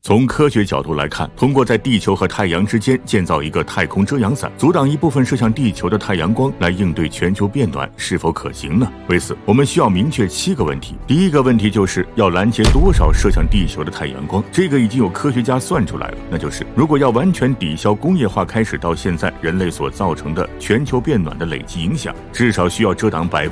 从科学角度来看，通过在地球和太阳之间建造一个太空遮阳伞，阻挡一部分射向地球的太阳光，来应对全球变暖，是否可行呢？为此，我们需要明确7个问题。第一个问题就是要拦截多少射向地球的太阳光，这个已经有科学家算出来了，那就是如果要完全抵消工业化开始到现在人类所造成的全球变暖的累计影响，至少需要遮挡2%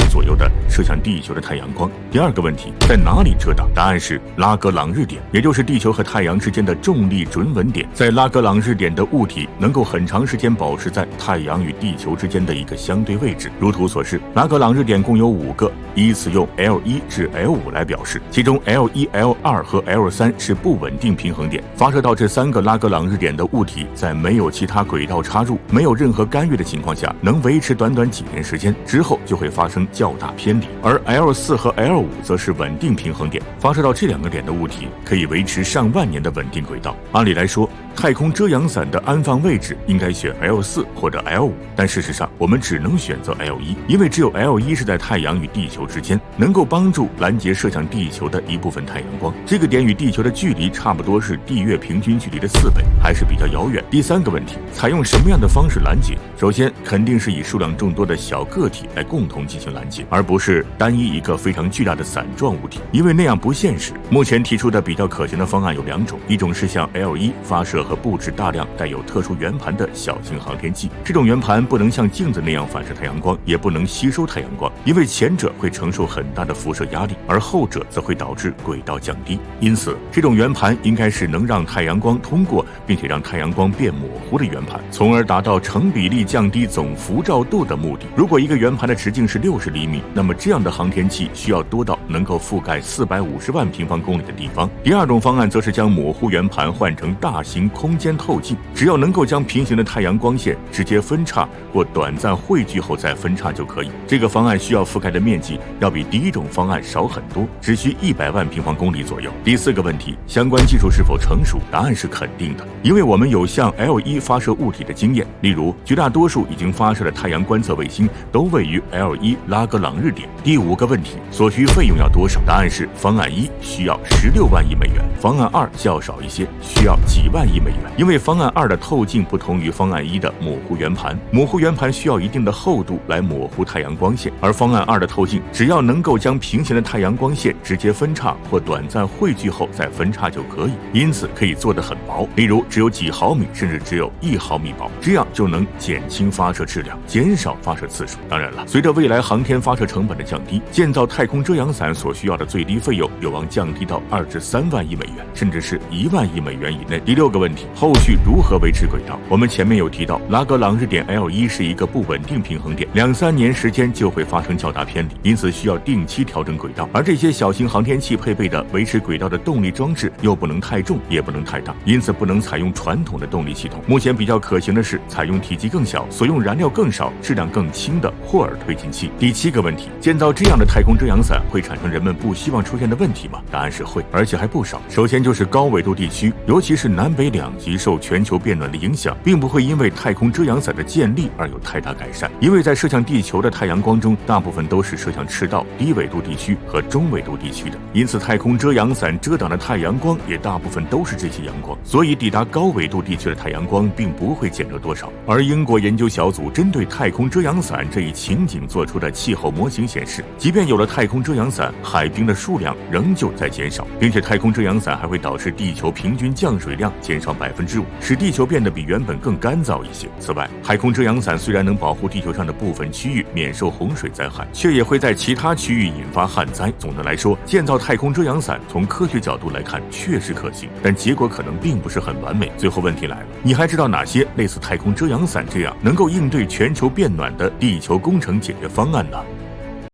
左右的射向地球的太阳光。第二个问题，在哪里遮挡？答案是拉格朗日点，也就是地球和太阳之间的重力准稳点。在拉格朗日点的物体能够很长时间保持在太阳与地球之间的一个相对位置。如图所示，拉格朗日点共有5个，依次用 L1 至 L5 来表示，其中 L1、L2 和 L3 是不稳定平衡点。发射到这3个拉格朗日点的物体，在没有其他轨道插入、没有任何干预的情况下，能维持短短几年时间，之后就会发生较大偏离。而 L4 和 L5 则是稳定平衡点，发射到这2个点的物体可以维持上万年的稳定轨道。按理来说，太空遮阳伞的安放位置应该选 L4 或者 L5， 但事实上我们只能选择 L1， 因为只有 L1 是在太阳与地球之间，能够帮助拦截射向地球的一部分太阳光。这个点与地球的距离差不多是地月平均距离的4倍，还是比较遥远。第3个问题，采用什么样的方式拦截？首先肯定是以数量众多的小个体来共同进行拦截，而不是单一一个非常巨大的伞状物体，因为那样不现实。目前提出的比较可行的方案有2种，一种是向 L1 发射和布置大量带有特殊圆盘的小型航天器，这种圆盘不能像镜子那样反射太阳光，也不能吸收太阳光，因为前者会承受很大的辐射压力，而后者则会导致轨道降低。因此这种圆盘应该是能让太阳光通过并且让太阳光变模糊的圆盘，从而达到成比例降低总辐照度的目的。如果一个圆盘的直径是60厘米，那么这样的航天器需要多到能够覆盖450万平方公里的地方。第2种方案则是将模糊圆盘换成大型空间透镜，只要能够将平行的太阳光线直接分叉或短暂汇聚后再分叉就可以。这个方案需要覆盖的面积要比第1种方案少很多，只需100万平方公里左右。第4个问题，相关技术是否成熟？答案是肯定的，因为我们有向 L1 发射物体的经验，例如绝大多数已经发射的太阳观测卫星都位于 L1 拉格朗日点。第5个问题，所需费用要多少？答案是方案1需要16万亿美元，方案2较少一些，需要几万亿美元。因为方案2的透镜不同于方案1的模糊圆盘，模糊圆盘需要一定的厚度来模糊太阳光线，而方案2的透镜只要能够将平行的太阳光线直接分叉或短暂汇聚后再分叉就可以，因此可以做得很薄，例如只有几毫米甚至只有1毫米薄，这样就能减轻发射质量，减少发射次数。当然了，随着未来航天发射成本的降低，建造太空遮阳伞所需要的最低费用有望降低到2至3万亿美元，甚至是1万亿美元以内。第6个问题，后续如何维持轨道？我们前面有提到，拉格朗日点 L1 是一个不稳定平衡点，2-3年时间就会发生较大偏离，因此需要定期调整轨道。而这些小型航天器配备的维持轨道的动力装置又不能太重也不能太大，因此不能采用传统的动力系统。目前比较可行的是采用体积更小、所用燃料更少、质量更轻的霍尔推进器。第7个问题，建造这样的太空遮阳伞会产生人们不希望出现的问题吗？答案是会，而且还不少。首先就是高纬度地区，尤其是南北2极受全球变暖的影响，并不会因为太空遮阳伞的建立而有太大改善，因为在射向地球的太阳光中，大部分都是射向赤道、低纬度地区和中纬度地区的，因此太空遮阳伞遮挡的太阳光也大部分都是这些阳光，所以抵达高纬度地区的太阳光并不会减弱多少。而英国研究小组针对太空遮阳伞这一情景做出的气候模型显示，即便有了太空遮阳伞，海冰的数量仍旧在减少，并且太空遮阳伞还会导致地球平均降水量减少5%，使地球变得比原本更干燥一些。此外，太空遮阳伞虽然能保护地球上的部分区域免受洪水灾害，却也会在其他区域引发旱灾。总的来说，建造太空遮阳伞从科学角度来看确实可行，但结果可能并不是很完美。最后问题来了，你还知道哪些类似太空遮阳伞这样能够应对全球变暖的地球工程解决方案呢？